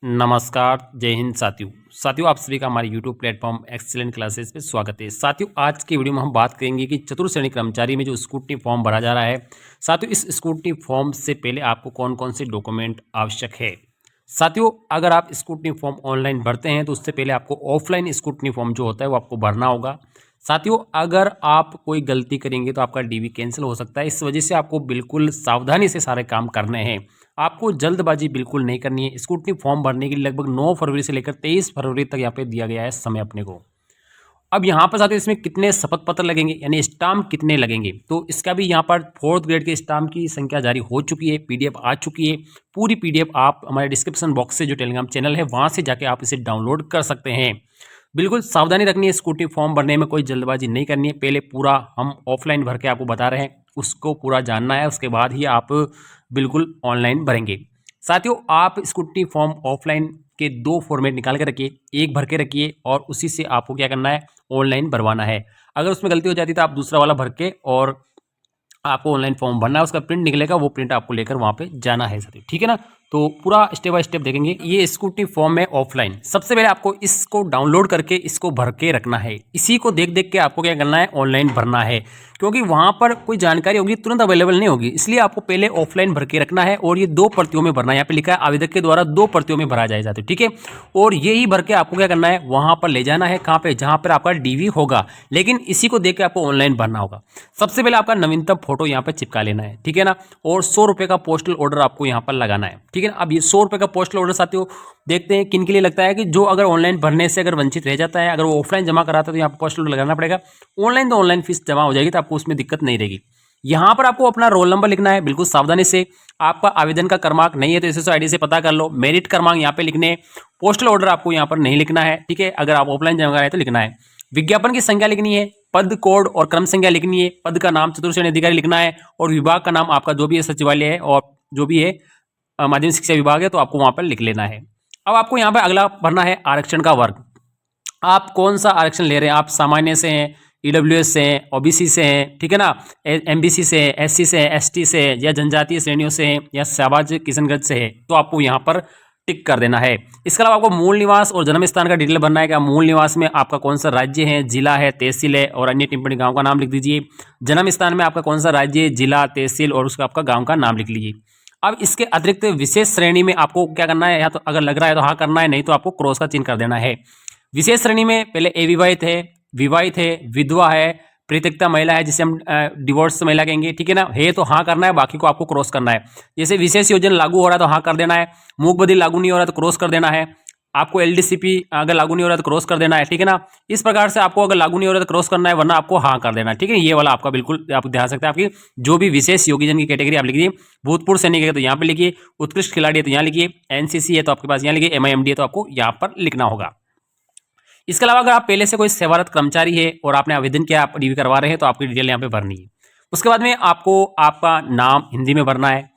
नमस्कार, जय हिंद साथियों आप सभी का हमारे YouTube प्लेटफॉर्म एक्सीलेंट क्लासेस पे स्वागत है। साथियों आज की वीडियो में हम बात करेंगे कि चतुर्थ श्रेणी कर्मचारी में जो स्क्रूटनी फॉर्म भरा जा रहा है। साथियों इस स्क्रूटनी फॉर्म से पहले आपको कौन कौन से डॉक्यूमेंट आवश्यक है। साथियों अगर आप स्क्रूटनी फॉर्म ऑनलाइन भरते हैं तो उससे पहले आपको ऑफलाइन स्क्रूटनी फॉर्म जो होता है वो आपको भरना होगा। साथियों अगर आप कोई गलती करेंगे तो आपका डीवी कैंसिल हो सकता है। इस वजह से आपको बिल्कुल सावधानी से सारे काम करने हैं। आपको जल्दबाजी बिल्कुल नहीं करनी है। स्क्रूटनी फॉर्म भरने के लिए लगभग 9 फरवरी से लेकर 23 फरवरी तक यहाँ पे दिया गया है समय अपने को। अब यहाँ पर साथियों इसमें कितने शपथ पत्र लगेंगे यानी स्टाम्प कितने लगेंगे, तो इसका भी यहाँ पर 4th ग्रेड के स्टाम्प की संख्या जारी हो चुकी है, पीडीएफ आ चुकी है। पूरी पीडीएफ आप हमारे डिस्क्रिप्शन बॉक्स से जो टेलीग्राम चैनल है वहाँ से जाके आप इसे डाउनलोड कर सकते हैं। बिल्कुल सावधानी रखनी है, स्क्रूटनी फॉर्म भरने में कोई जल्दबाजी नहीं करनी है। पहले पूरा हम ऑफलाइन भर के आपको बता रहे हैं, उसको पूरा जानना है, उसके बाद ही आप बिल्कुल ऑनलाइन भरेंगे। साथियों आप स्क्रूटनी फॉर्म ऑफलाइन के 2 फॉर्मेट निकाल के रखिए, एक भर के रखिए और उसी से आपको क्या करना है, ऑनलाइन भरवाना है। अगर उसमें गलती हो जाती है तो आप दूसरा वाला भर के और आपको ऑनलाइन फॉर्म भरना है, उसका प्रिंट निकलेगा, वो प्रिंट आपको लेकर वहाँ पे जाना है साथियों, ठीक है ना। तो पूरा स्टेप बाय स्टेप देखेंगे। ये स्क्रूटनी फॉर्म है ऑफलाइन। सबसे पहले आपको इसको डाउनलोड करके इसको भर के रखना है। इसी को देख देख के आपको क्या करना है, ऑनलाइन भरना है, क्योंकि वहाँ पर कोई जानकारी होगी तुरंत अवेलेबल नहीं होगी, इसलिए आपको पहले ऑफलाइन भर के रखना है। और ये 2 प्रतियों में भरना है, यहाँ पे लिखा है आवेदक के द्वारा 2 प्रतियों में भरा जाएगा, ठीक है। और यही भर के आपको क्या करना है, वहाँ पर ले जाना है, कहाँ पे, जहाँ पर आपका डीवी होगा, लेकिन इसी को देख के आपको ऑनलाइन भरना होगा। सबसे पहले आपका नवीनतम फोटो यहाँ पे चिपका लेना है, ठीक है ना। और 100 रुपये का पोस्टल ऑर्डर आपको यहाँ पर लगाना है, ठीक है ना। अब ये 100 रुपये का पोस्टल ऑर्डर साथियों देखते हैं किन के लिए लगता है, कि जो अगर ऑनलाइन भरने से अगर वंचित रह जाता है, अगर वो ऑफलाइन जमा कराता है तो यहाँ पर पोस्टल ऑर्डर लगाना पड़ेगा। ऑनलाइन तो ऑनलाइन फीस जमा हो जाएगी, तो आपको उसमें दिक्कत नहीं रहेगी। यहाँ पर आपको अपना रोल नंबर लिखना है, बिल्कुल सावधानी से। आपका आवेदन का क्रमांक नहीं है तो एसएससी आईडी से पता कर लो। मेरिट क्रमांक यहाँ पे लिखने, पोस्टल ऑर्डर आपको यहाँ पर नहीं लिखना है, ठीक है। अगर आप ऑफलाइन जमा कराए तो लिखना है। विज्ञापन की संख्या लिखनी है, पद कोड और क्रम संख्या लिखनी है, पद का नाम चतुर्थ श्रेणी अधिकारी लिखना है, और विभाग का नाम आपका जो भी है सचिवालय है और जो भी है माध्यमिक शिक्षा विभाग है, तो आपको वहां पर लिख लेना है। अब आपको यहाँ पर अगला भरना है आरक्षण का वर्ग। आप कौन सा आरक्षण ले रहे हैं, आप सामान्य से हैं, ईडब्ल्यूएस से हैं, ओबीसी से हैं, ठीक है ना, एमबीसी से हैं, एससी से हैं, एसटी से हैं, या जनजातीय श्रेणियों से हैं, या शहबाज किशनगंज से है, तो आपको यहाँ पर टिक कर देना है। इसके अलावा आपको मूल निवास और जन्म स्थान का डिटेल भरना है। क्या मूल निवास में आपका कौन सा राज्य है, जिला है, तहसील है, और अन्य टिप्पणी गांव का नाम लिख दीजिए। जन्म स्थान में आपका कौन सा राज्य, जिला, तहसील और उसका आपका गांव का नाम लिख लीजिए। अब इसके अतिरिक्त विशेष श्रेणी में आपको क्या करना है, या तो अगर लग रहा है तो हाँ करना है, नहीं तो आपको क्रॉस का चिन्ह कर देना है। विशेष श्रेणी में पहले अविवाहित है, विवाहित है, विधवा है, परित्यक्ता महिला है, जिसे हम डिवोर्स महिला कहेंगे, ठीक है ना, है तो हाँ करना है, बाकी को आपको क्रॉस करना है। जैसे विशेष योजना लागू हो रहा है तो हाँ कर देना है, मूक बधिर लागू नहीं हो रहा है तो क्रॉस कर देना है, आपको एलडीसीपी अगर लागू नहीं हो रहा है तो क्रॉस कर देना है, ठीक है ना। इस प्रकार से आपको अगर लागू नहीं हो रहा है तो क्रॉस करना है, वरना आपको हाँ कर देना है, ठीक है। ये वाला आपका बिल्कुल आप ध्यान सकते हैं। आपकी जो भी विशेष योग्यजन की कैटेगरी आप लिखिए, भूतपूर्व सैनिक है तो यहाँ पे लिखिए, उत्कृष्ट खिलाड़ी है तो यहाँ लिखिए, एनसीसी है तो आपके पास यहाँ लिखिए, एमआईएमडी है तो आपको यहाँ पर लिखना होगा। इसके अलावा अगर आप पहले से कोई सेवारत कर्मचारी है और आपने आवेदन किया, आप डीवी करवा रहे हैं, तो आपकी डिटेल यहाँ पे भरनी है। उसके बाद में आपको आपका नाम हिंदी में भरना है।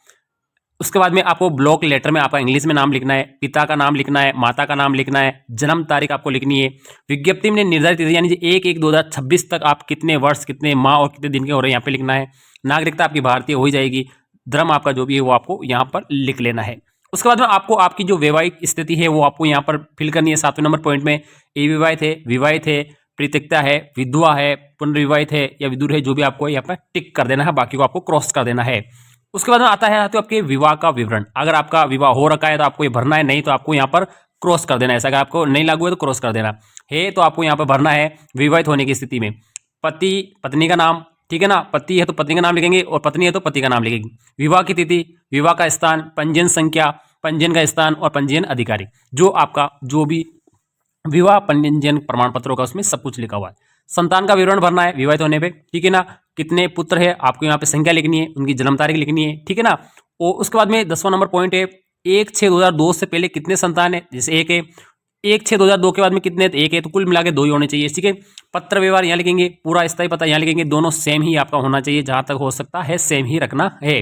उसके बाद में आपको ब्लॉक लेटर में आपका इंग्लिश में नाम लिखना है, पिता का नाम लिखना है, माता का नाम लिखना है, जन्म तारीख आपको लिखनी है, विज्ञप्ति में निर्धारित तिथि यानी 1/1/2026 तक आप कितने वर्ष, कितने माह और कितने दिन के हो रहे हैं यहाँ पे लिखना है। नागरिकता आपकी भारतीय हो ही जाएगी। धर्म आपका जो भी है वो आपको यहाँ पर लिख लेना है। उसके बाद में आपको आपकी जो वैवाहिक स्थिति है वो आपको यहाँ पर फिल करनी है 7वें नंबर पॉइंट में। अविवाहित है, विवाहित है, परित्यक्ता है, विधवा है, पुनर्विवाहित है या विधुर है, जो भी आपको यहाँ पर टिक कर देना है, बाकी को आपको क्रॉस कर देना है। उसके बाद में आता है तो आपके विवाह का विवरण। अगर आपका विवाह हो रखा है तो आपको ये भरना है, नहीं तो आपको यहाँ पर क्रॉस कर देना है। ऐसा अगर आपको नहीं लागू है तो क्रॉस कर देना है, तो आपको यहाँ पर भरना है विवाहित होने की स्थिति में पति पत्नी का नाम, ठीक है ना। पति है तो पत्नी का नाम लिखेंगे और पत्नी है तो पति का नाम लिखेंगे। विवाह की तिथि, विवाह का स्थान, पंजीयन संख्या, पंजीयन का स्थान और पंजीयन अधिकारी, जो आपका जो भी विवाह पंजीयन प्रमाण पत्र होगा उसमें सब कुछ लिखा हुआ है। संतान का विवरण भरना है विवाहित होने पे, ठीक है ना। कितने पुत्र है आपको यहाँ पे संख्या लिखनी है, उनकी जन्म तारीख लिखनी है, ठीक है ना। और उसके बाद में 10वां नंबर पॉइंट है 1/6/2002 से पहले कितने संतान है। जैसे 1 है, 1/6/2002 के बाद में कितने, तो 1 है, तो कुल मिला के 2 ही होने चाहिए, ठीक है। पत्र व्यवहार यहाँ लिखेंगे, पूरा स्थायी पता यहाँ लिखेंगे, दोनों सेम ही आपका होना चाहिए, जहां तक हो सकता है सेम ही रखना है।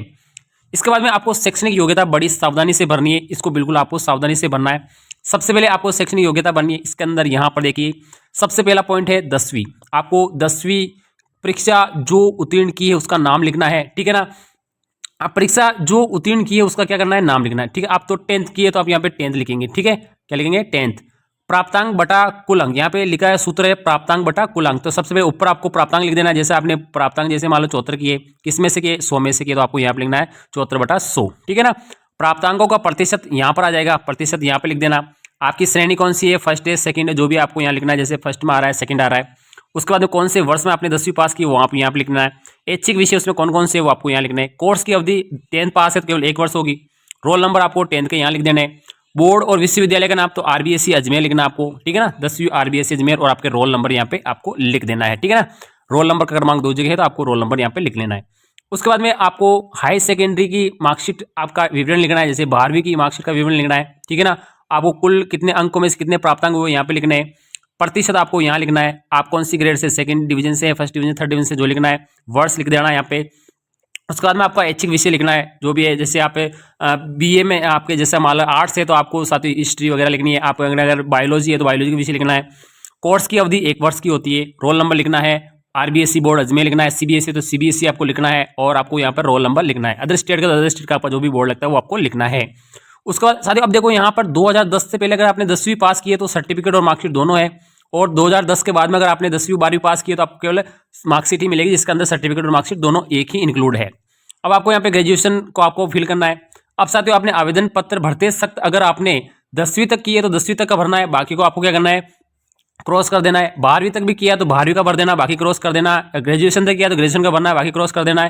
इसके बाद में आपको शैक्षणिक योग्यता बड़ी सावधानी से भरनी है, इसको बिल्कुल आपको सावधानी से भरना है। सबसे पहले आपको शैक्षणिक योग्यता भरनी है। इसके अंदर यहाँ पर देखिए सबसे पहला पॉइंट है 10वीं। आपको 10वीं परीक्षा जो उत्तीर्ण की है उसका नाम लिखना है, ठीक है ना। आप परीक्षा जो उत्तीर्ण की है उसका क्या करना है, नाम लिखना है। ठीक है, आप तो 10th की है तो आप यहाँ पे 10th लिखेंगे। ठीक है, क्या लिखेंगे, 10th। प्राप्तांक बटा कुल अंक, यहाँ पे लिखा है सूत्र है प्राप्तांक बटा कुल अंक, तो सबसे पहले ऊपर आपको प्राप्तांक लिख देना है। जैसे आपने प्राप्तांक जैसे मान लो 74 किए, किस में से किए, 100 में से किए, तो आपको यहाँ पे लिखना है 74 बटा 100। ठीक है ना। प्राप्तांकों का प्रतिशत यहाँ पर आ जाएगा, प्रतिशत यहाँ पे लिख देना। आपकी श्रेणी कौन सी है, फर्स्ट है सेकंड है, जो भी आपको यहाँ लिखना है, जैसे फर्स्ट में आ रहा है सेकंड आ रहा है। उसके बाद में कौन से वर्ष में आपने 10वीं पास की वो आप यहाँ पे लिखना है। ऐच्छिक विषय उसमें कौन कौन से वो आपको यहाँ लिखना है। कोर्स की अवधि 10th पास है तो केवल 1 वर्ष होगी। रोल नंबर आपको 10th के यहाँ लिख देना है। बोर्ड और विश्वविद्यालय का नाम तो आरबीएससी अजमेर लिखना आपको। ठीक है ना, 10वीं आरबीएससी अजमेर, और आपके रोल नंबर यहाँ पे आपको लिख देना है। ठीक है ना, रोल नंबर का क्रमांक 2 जगह है तो आपको रोल नंबर यहाँ पे लिख लेना है। उसके बाद में आपको हाई सेकेंडरी की मार्कशीट आपका विवरण लिखना है, जैसे 12वीं की मार्कशीट का विवरण लिखना है। ठीक है ना, आपको कुल कितने अंकों में से कितने प्राप्तांक हुए यहाँ पे लिखना है। प्रतिशत आपको यहाँ लिखना है, आप कौन सी ग्रेड से, सेकंड डिवीजन से, फर्स्ट डिवीजन, थर्ड डिवीजन से, जो लिखना है। वर्ष लिख देना यहाँ पे। उसके बाद में आपका ऐच्छिक विषय लिखना है, जो भी है। जैसे आप बीए में आपके जैसे मान लो आर्ट्स है तो आपको साथ ही हिस्ट्री वगैरह लिखनी है। आप अगर बायोलॉजी है तो बायोलॉजी का विषय लिखना है। कोर्स की अवधि 1 वर्ष की होती है। रोल नंबर लिखना है, आरबीएससी बोर्ड अजमेर लिखना है। सीबीएसई तो सीबीएसई आपको लिखना है, और आपको यहाँ पर रोल नंबर लिखना है। अदर स्टेट का अदर स्टेट का आपका जो भी बोर्ड लगता है वो आपको लिखना है। उसके बाद साथियों अब देखो यहाँ पर 2010 से पहले अगर आपने 10वीं पास की है तो सर्टिफिकेट और मार्कशीट दोनों है, और 2010 के बाद में अगर आपने 10वीं 12वीं पास की है तो आपको केवल मार्कशीट ही मिलेगी, जिसके अंदर सर्टिफिकेट और मार्कशीट दोनों एक ही इंक्लूड है। अब आपको यहाँ पे ग्रेजुएशन को आपको फिल करना है। अब साथियों आपने आवेदन पत्र भरते सख्त अगर आपने 10वीं तक की है तो 10वीं तक का भरना है, बाकी को आपको क्या करना है, क्रॉस कर देना है। 12वीं तक भी किया तो 12वीं का भर देना, बाकी क्रॉस कर देना। ग्रेजुएशन तक किया तो ग्रेजुएशन का भरना है, बाकी क्रॉस कर देना है।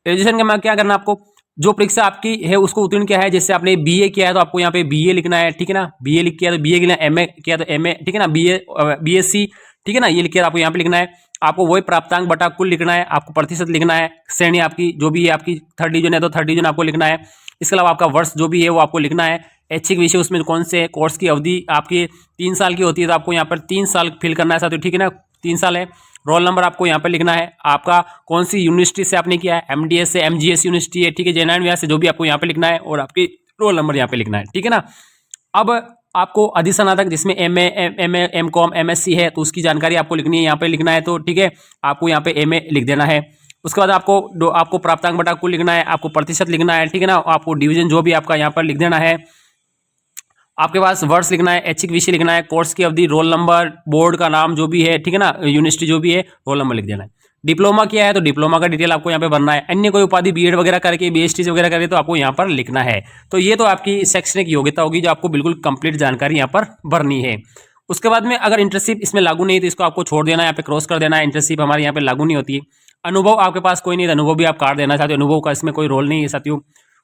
ग्रेजुएशन का क्या करना है आपको, जो परीक्षा आपकी है उसको उत्तीर्ण किया है। जैसे आपने बीए किया है तो आपको यहाँ पे बीए लिखना है। ठीक है ना, बीए लिख किया तो बीए लिखना है, एमए किया तो एमए। ठीक है ना, बीएससी, ठीक है ना, ये लिख के आपको यहाँ पे लिखना है। आपको वही प्राप्तांक बटा कुल लिखना है, आपको प्रतिशत लिखना है। श्रेणी आपकी जो भी है, आपकी थर्ड डिवीजन है तो थर्ड डिवीजन आपको लिखना है। इसके अलावा आपका वर्ष जो भी है वो आपको लिखना है। ऐच्छिक विषय उसमें कौन से, कोर्स की अवधि आपकी 3 साल की होती है तो आपको यहाँ पर 3 साल फिल करना है साथियों। ठीक है ना, 3 साल है। रोल नंबर आपको यहाँ पर लिखना है। आपका कौन सी यूनिवर्सिटी से आपने किया है, एमडीएस से, एमजीएस यूनिवर्सिटी है, ठीक है, JNU से, जो भी आपको यहाँ पे लिखना है, और आपकी रोल नंबर यहाँ पे लिखना है। ठीक है ना। अब आपको अधिस्नातक जिसमें एमए, एमकॉम, एमएससी है तो उसकी जानकारी आपको लिखनी है, यहाँ पे लिखना है। तो ठीक है, आपको यहाँ पे एमए लिख देना है। उसके बाद आपको प्राप्तांक बटा कुल लिखना है, आपको प्रतिशत लिखना है। ठीक है ना, आपको डिवीजन जो भी आपका यहाँ पर लिख देना है। आपके पास वर्ष लिखना है, ऐच्छिक विषय लिखना है, कोर्स की अवधि, रोल नंबर, बोर्ड का नाम जो भी है, ठीक है ना, यूनिवर्सिटी जो भी है, रोल नंबर लिख देना है। डिप्लोमा किया है तो डिप्लोमा का डिटेल आपको यहाँ पे भरना है। अन्य कोई उपाधि बीएड वगैरह करके, बीएसटी वगैरह करके तो आपको यहाँ पर लिखना है। तो ये तो आपकी शैक्षणिक योग्यता होगी जो आपको बिल्कुल कंप्लीट जानकारी यहाँ पर भरनी है। उसके बाद में अगर इंटर्नशिप इसमें लागू नहीं है तो इसको आपको छोड़ देना है, यहाँ पे क्रॉस कर देना है। इंटर्नशिप हमारे यहाँ पे लागू नहीं होती है। अनुभव आपके पास कोई नहीं है, अनुभव भी आप काट देना चाहते हो, अनुभव का इसमें कोई रोल नहीं है साथियों।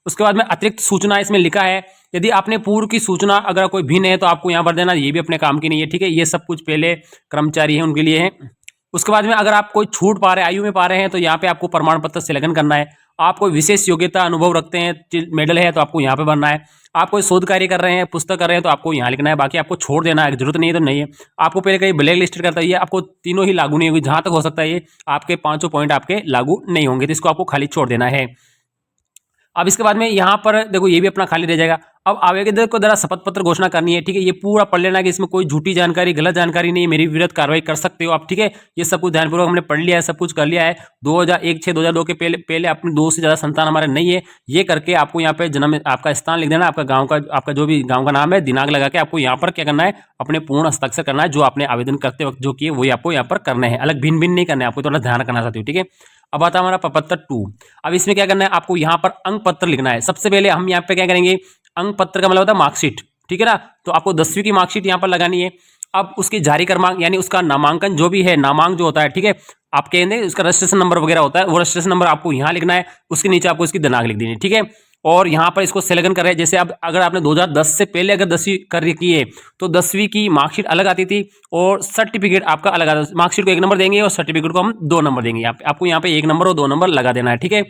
उसके बाद में अतिरिक्त सूचना इसमें लिखा है, यदि आपने पूर्व की सूचना अगर कोई भिन्न है तो आपको यहाँ पर देना, ये भी अपने काम की नहीं है। ठीक है, ये सब कुछ पहले कर्मचारी है उनके लिए है। उसके बाद में अगर आप कोई छूट पा रहे हैं, आयु में पा रहे हैं, तो यहाँ पे आपको प्रमाण पत्र संलग्न करना है। आप कोई विशेष योग्यता अनुभव रखते हैं, मेडल है, तो आपको यहाँ पे भरना है। आप कोई शोध कार्य कर रहे हैं, पुस्तक कर रहे हैं, तो आपको यहाँ लिखना है। बाकी आपको छोड़ देना है, जरूरत नहीं है तो नहीं है। आपको पहले कहीं ब्लैक लिस्टेड करता है, ये आपको तीनों ही लागू नहीं होगी। जहां तक हो सकता है ये आपके 5 पॉइंट आपके लागू नहीं होंगे, तो इसको आपको खाली छोड़ देना है। अब इसके बाद में यहाँ पर देखो ये भी अपना खाली रह जाएगा। अब आवेदक को जरा शपथ पत्र घोषणा करनी है। ठीक है, ये पूरा पढ़ लेना कि इसमें कोई झूठी जानकारी, गलत जानकारी नहीं है, मेरी विरुद्ध कार्रवाई कर सकते हो आप। ठीक है, ये सब कुछ ध्यानपूर्वक हमने पढ़ लिया है, सब कुछ कर लिया है। 2001-6-2002 के पहले अपने 2 से ज़्यादा संतान हमारे नहीं है, ये करके आपको यहाँ पे जन्म, आपका स्थान लिख देना, आपका गाँव का, आपका जो भी गाँव का नाम है, दिनांक लगा के आपको यहाँ पर क्या करना है, अपने पूर्ण हस्ताक्षर करना है। जो आपने आवेदन करते वक्त जो किए वही आपको यहाँ पर करना है, अलग भिन्न भिन्न नहीं करना है, आपको थोड़ा ध्यान रखना चाहती हूँ। ठीक है, अब आता है हमारा प्रपत्र 2। अब इसमें क्या करना है, आपको यहाँ पर अंक पत्र लिखना है। सबसे पहले हम यहाँ पे क्या करेंगे, अंक पत्र का मतलब होता है मार्कशीट। ठीक है ना, तो आपको 10वीं की मार्कशीट यहाँ पर लगानी है। अब उसकी जारी क्रमांक यानी उसका नामांकन जो भी है, नामांक जो होता है, ठीक है, आपके उसका रजिस्ट्रेशन नंबर वगैरह होता है, वो रजिस्ट्रेशन नंबर आपको यहाँ लिखना है। उसके नीचे आपको इसकी दिनांक लिख देनी है। ठीक है, और यहाँ पर इसको संलग्न कर रहे हैं। जैसे अब अगर आपने 2010 से पहले अगर 10वीं कर रखी है तो 10वीं की मार्कशीट अलग आती थी और सर्टिफिकेट आपका अलग आता था। मार्कशीट को 1 नंबर देंगे और सर्टिफिकेट को हम 2 नंबर देंगे। आपको यहाँ पे 1 नंबर और 2 नंबर लगा देना है। ठीक है,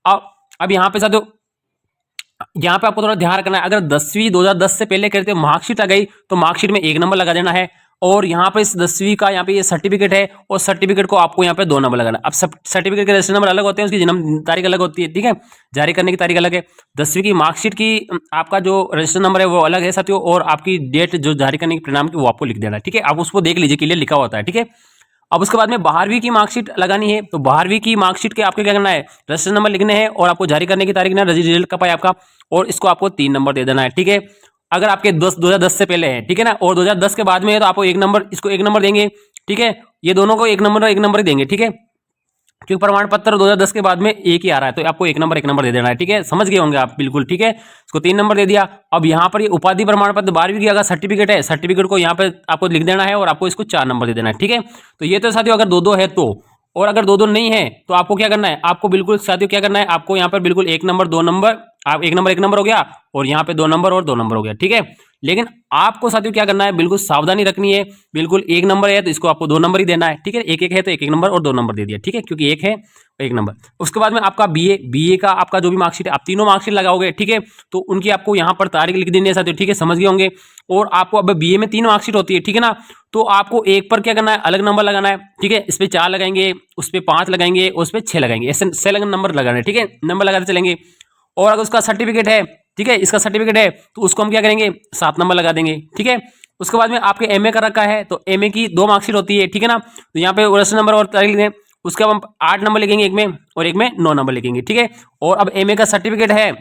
अब यहाँ पे साथियों, यहाँ पे आपको थोड़ा ध्यान रखना है, अगर 10वीं 2010 से पहले करते मार्कशीट आ गई तो मार्कशीट में 1 नंबर लगा देना है। और यहाँ पे इस 10वीं का यहाँ पे ये सर्टिफिकेट है और सर्टिफिकेट को आपको यहाँ पे 2 नंबर लगाना। अब सर्टिफिकेट के रजिस्टर नंबर अलग होते हैं, उसकी जन्म तारीख अलग होती है। ठीक है, जारी करने की तारीख अलग है। 10वीं की मार्कशीट की आपका जो रजिस्टर नंबर है वो अलग है साथियों, और आपकी डेट जो जारी करने के परिणाम की वो आपको लिख देना है। ठीक है, आप उसको देख लीजिए, क्लियर लिखा होता है। ठीक है, अब उसके बाद में 12वीं की मार्कशीट लगानी है, तो 12वीं की मार्कशीट के आपको क्या करना है, रजिस्टर नंबर लिखने हैं और आपको जारी करने की तारीख ना, रिजल्ट कब आए आपका, और इसको आपको 3 नंबर दे देना है, ठीक है। अगर आपके 2010 से पहले है, ठीक है ना, और 2010 के बाद में है तो आपको 1 नंबर, इसको 1 नंबर देंगे, ठीक है। ये दोनों को 1 नंबर ही देंगे, ठीक है, क्योंकि प्रमाण पत्र 2010 के बाद में एक ही आ रहा है, तो आपको 1 नंबर दे देना है, ठीक है। समझ गए होंगे आप, बिल्कुल ठीक है। इसको 3 नंबर दे दिया। अब यहाँ पर ये उपाधि प्रमाण पत्र 12वीं की अगर सर्टिफिकेट है, सर्टिफिकेट को यहाँ पे आपको लिख देना है और आपको इसको 4 नंबर दे देना है, ठीक है। तो ये तो साथियों अगर 2-2 है तो, और अगर 2-2 नहीं है तो आपको क्या करना है, आपको बिल्कुल साथियों क्या करना है, आपको यहाँ पर बिल्कुल 1 नंबर 2 नंबर, आप 1 नंबर हो गया, और यहाँ पे 2 नंबर और 2 नंबर हो गया, ठीक है। लेकिन आपको साथियों क्या करना है, बिल्कुल सावधानी रखनी है, बिल्कुल 1 नंबर है तो इसको आपको 2 नंबर ही देना है, ठीक है। 1-1 है तो 1-1 नंबर और 2 नंबर दे दिया, ठीक है, क्योंकि 1 है 1 नंबर। उसके बाद में आपका बीए का आपका जो भी मार्कशीट है, आप तीनों मार्कशीट लगाओगे, ठीक है, तो उनकी आपको यहाँ पर तारीख लिख देनी है साथियों, ठीक है, समझ गए होंगे। और आपको अब बीए में 3 मार्कशीट होती है, ठीक है ना, तो आपको एक पर क्या करना है, अलग नंबर लगाना है, ठीक है। इस पे 4 लगाएंगे, उस पे 5 लगाएंगे, उस पे 6 लगाएंगे, ऐसे 6 नंबर लगाना है, ठीक है, नंबर लगाते चलेंगे। और अगर उसका सर्टिफिकेट है, ठीक है, इसका सर्टिफिकेट है तो उसको हम क्या करेंगे, 7 नंबर लगा देंगे, ठीक है। उसके बाद में आपके एमए का रखा है तो एमए की 2 मार्कशीट होती है, ठीक है ना, तो यहाँ पे रजिस्टर नंबर और तारीख लिखें, उसके बाद हम 8 नंबर लिखेंगे एक में, और एक में 9 नंबर लिखेंगे, ठीक है। और अब एमए का सर्टिफिकेट है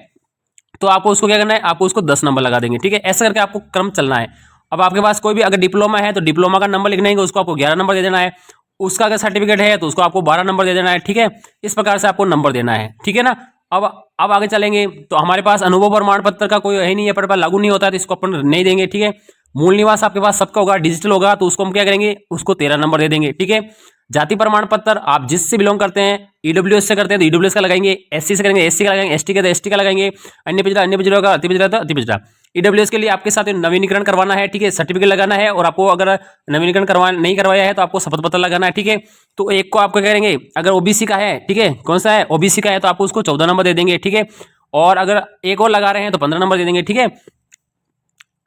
तो आपको उसको क्या करना है, आपको उसको 10 नंबर लगा देंगे, ठीक है। ऐसा करके आपको क्रम चलना है। अब आपके पास कोई भी अगर डिप्लोमा है तो डिप्लोमा का नंबर लिखना है, उसको आपको 11 नंबर दे देना है। उसका अगर सर्टिफिकेट है तो उसको आपको 12 नंबर दे देना है, ठीक है। इस प्रकार से आपको नंबर देना है, ठीक है ना। अब आगे चलेंगे तो हमारे पास अनुभव प्रमाण पत्र का कोई है नहीं है, पर लागू नहीं होता है तो इसको अपन नहीं देंगे, ठीक है। मूल निवास आपके पास सबका होगा, डिजिटल होगा, तो उसको हम क्या करेंगे, उसको 13 नंबर दे देंगे, ठीक है। जाति प्रमाण पत्र आप जिससे बिलोंग करते हैं, ईडब्ल्यूएस से करते हैं तो ईडब्ल्यूएस का लगाएंगे, एससी से करेंगे एससी का लगाएंगे, एसटी का तो एसटी का लगाएंगे, अन्य पिछड़ा होगा, अति पिछड़ा तो अति पिछड़ा। ईडब्ल्यूएस के लिए आपके साथ नवीनीकरण करवाना है, ठीक है, सर्टिफिकेट लगाना है, और आपको अगर नवीनीकरण नहीं करवाया है तो आपको शपथ पत्र लगाना है, ठीक है। तो एक को आपको करेंगे, अगर ओबीसी का है, ठीक है, कौन सा है, ओबीसी का है तो आपको उसको 14 नंबर दे देंगे, ठीक है। और अगर एक और लगा रहे हैं तो 15 नंबर दे देंगे, ठीक है।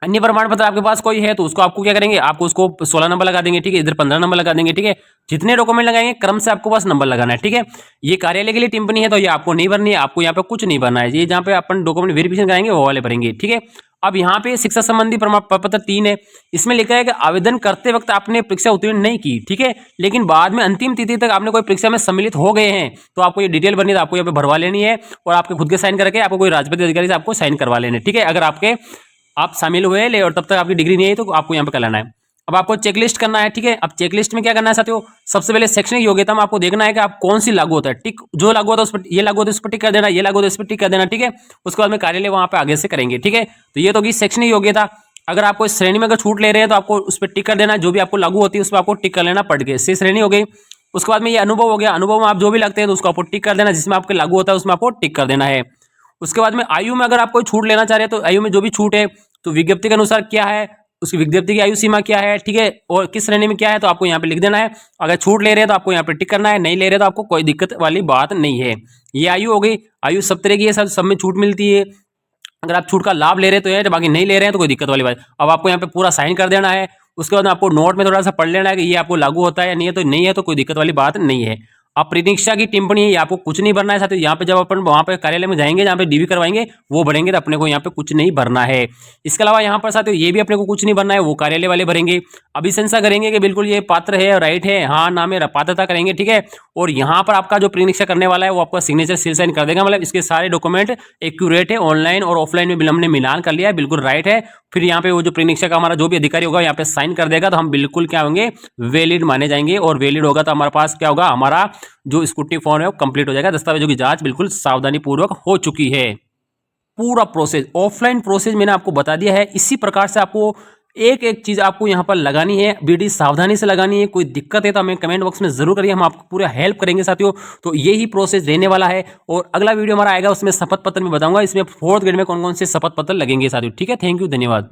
अन्य प्रमाण पत्र आपके पास कोई है तो उसको आपको क्या करेंगे, आपको उसको 16 नंबर लगा देंगे, ठीक है, इधर 15 नंबर लगा देंगे, ठीक है। जितने डॉक्यूमेंट लगाएंगे क्रम से आपको बस नंबर लगाना है, ठीक है। ये कार्यालय के लिए टिप्पणी है तो ये आपको नहीं भरनी है, आपको यहाँ पे कुछ नहीं भरना है, ये जहाँ पे अपन डॉक्यूमेंट वेरिफिकेशन कराएंगे वो वाले भरेंगे, ठीक है। अब यहाँ पे शिक्षा संबंधी प्रमाण पत्र 3 है, इसमें लिखा है कि आवेदन करते वक्त आपने परीक्षा उत्तीर्ण नहीं की, ठीक है, लेकिन बाद में अंतिम तिथि तक आपने कोई परीक्षा में सम्मिलित हो गए हैं तो आपको ये डिटेल भरनी है, तो आपको यहाँ पे भरवा लेनी है, और आपके खुद के साइन करके आपको कोई राजपत्रित अधिकारी से आपको साइन करवा लेने, ठीक है। अगर आपके आप शामिल हुए ले और तब तक आपकी डिग्री नहीं है तो आपको यहाँ पे कराना है। अब आपको चेकलिस्ट करना है, ठीक है। अब चेकलिस्ट में क्या करना है साथियों, सबसे पहले शैक्षणिक योग्यता में आपको देखना है कि आप कौन सी लागू होता है, टिक जो लागू होता है उस पर, ये लागू होता है उस पर टिक कर देना, ये लागू होता है उस पर टिक कर देना, ठीक है। उसके बाद में कार्यालय वहाँ पे आगे से करेंगे, ठीक है। तो ये तो होगी शैक्षणिक योग्यता। अगर आपको इस श्रेणी में अगर छूट ले रहे हैं तो आपको उस पर टिक कर देना, जो भी आपको लागू होती है उस पर आपको टिक कर लेना पड़ गए, सी श्रेणी हो गई। उसके बाद में ये अनुभव हो गया, अनुभव में आप जो भी लगते हैं तो उसको आपको टिक कर देना, जिसमें आपके लागू होता है उसमें आपको टिक कर देना है। उसके बाद में आयु में अगर आप कोई छूट लेना चाह रहे हैं तो आयु में जो भी छूट है तो विज्ञप्ति के अनुसार क्या है, उसकी विज्ञप्ति की आयु सीमा क्या है, ठीक है, और किस श्रेणी में क्या है तो आपको यहाँ पे लिख देना है। अगर छूट ले रहे हैं तो आपको यहाँ पे टिक करना है, नहीं ले रहे तो आपको कोई दिक्कत वाली बात नहीं है। ये आयु हो गई, आयु सब तरह की है, सब में छूट मिलती है। अगर आप छूट का लाभ ले रहे तो है, बाकी नहीं ले रहे हैं तो कोई दिक्कत वाली बात। अब आपको यहाँ पे पूरा साइन कर देना है। उसके बाद आपको नोट में थोड़ा सा पढ़ लेना है कि ये आपको लागू होता है या नहीं है, तो नहीं है तो कोई दिक्कत वाली बात नहीं है। अब परीक्षा की टिप्पणी है, आपको कुछ नहीं भरना है साथियों। यहाँ पे जब अपन वहाँ पे कार्यालय में जाएंगे जहाँ पे डीवी करवाएंगे वो भरेंगे, तो अपने को यहाँ पे कुछ नहीं भरना है। इसके अलावा यहाँ पर साथियों ये भी अपने को कुछ नहीं भरना है, वो कार्यालय वाले भरेंगे। अभिशंसा करेंगे कि बिल्कुल ये पात्र है, राइट है, हाँ नाम है, पात्रता करेंगे, ठीक है। और यहाँ पर आपका जो परीक्षा करने वाला है वो आपका सिग्नेचर सील साइन कर देगा, मतलब इसके सारे डॉक्यूमेंट एक्यूरेट है, ऑनलाइन और ऑफलाइन में हमने मिलान कर लिया है, बिल्कुल राइट है। फिर यहाँ पे वो जो परीक्षा का हमारा जो भी अधिकारी होगा यहाँ पे साइन कर देगा, तो हम बिल्कुल क्या होंगे, वैलिड माने जाएंगे। और वैलिड होगा तो हमारे पास क्या होगा, हमारा जो स्कूटी फॉर्म है वो कंप्लीट हो जाएगा, दस्तावेजों की जांच बिल्कुल सावधानी पूर्वक हो चुकी है। पूरा प्रोसेस ऑफलाइन प्रोसेस मैंने आपको बता दिया है। इसी प्रकार से आपको एक एक चीज आपको यहाँ पर लगानी है, बड़ी सावधानी से लगानी है। कोई दिक्कत है तो हमें कमेंट बॉक्स में जरूर करिए, हम आपको पूरा हेल्प करेंगे साथियों। तो यही प्रोसेस रहने वाला है, और अगला वीडियो हमारा आएगा उसमें शपथ पत्र में बताऊंगा इसमें 4th ग्रेड में कौन कौन से शपथ पत्र लगेंगे साथियों, ठीक है। थैंक यू, धन्यवाद।